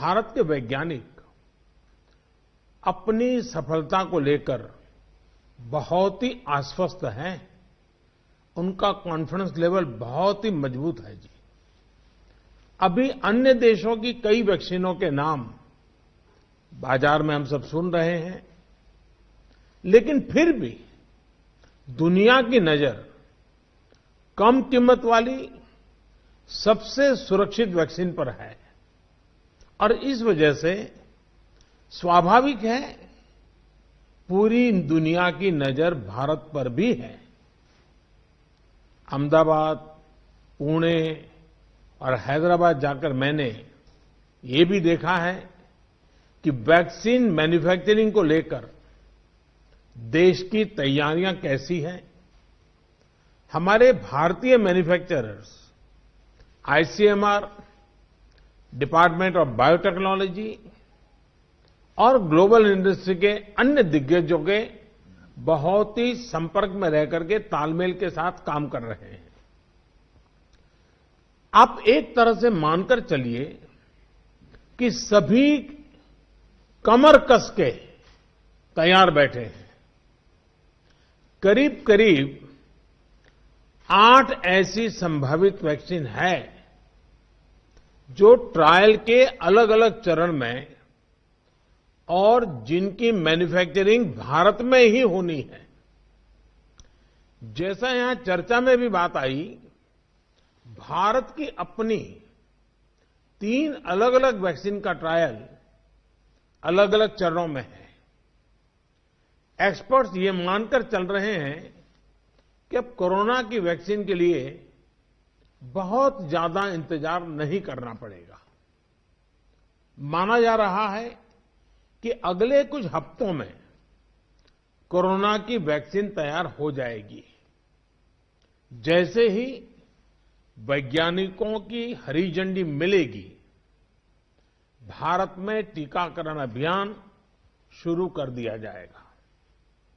भारत के वैज्ञानिक अपनी सफलता को लेकर बहुत ही आश्वस्त हैं। उनका कॉन्फिडेंस लेवल बहुत ही मजबूत है जी। अभी अन्य देशों की कई वैक्सीनों के नाम बाजार में हम सब सुन रहे हैं, लेकिन फिर भी दुनिया की नजर कम कीमत वाली सबसे सुरक्षित वैक्सीन पर है और इस वजह से स्वाभाविक है पूरी दुनिया की नजर भारत पर भी है। अहमदाबाद, पुणे और हैदराबाद जाकर मैंने ये भी देखा है कि वैक्सीन मैन्युफैक्चरिंग को लेकर देश की तैयारियां कैसी हैं। हमारे भारतीय manufacturers ICMR, department of biotechnology और ग्लोबल इंडस्ट्री के अन्य दिग्गजों के बहुत ही संपर्क में रह करके तालमेल के साथ काम कर रहे हैं। आप एक तरह से मानकर चलिए कि सभी कमर कस के तैयार बैठे हैं। करीब करीब 8 ऐसी संभावित वैक्सीन है जो ट्रायल के अलग अलग चरण में और जिनकी मैन्युफैक्चरिंग भारत में ही होनी है। जैसा यहां चर्चा में भी बात आई, भारत की अपनी 3 अलग अलग वैक्सीन का ट्रायल अलग अलग चरणों में है। एक्सपर्ट्स ये मानकर चल रहे हैं कि अब कोरोना की वैक्सीन के लिए बहुत ज्यादा इंतजार नहीं करना पड़ेगा। माना जा रहा है कि अगले कुछ हफ्तों में कोरोना की वैक्सीन तैयार हो जाएगी। जैसे ही वैज्ञानिकों की हरी झंडी मिलेगी, भारत में टीकाकरण अभियान शुरू कर दिया जाएगा।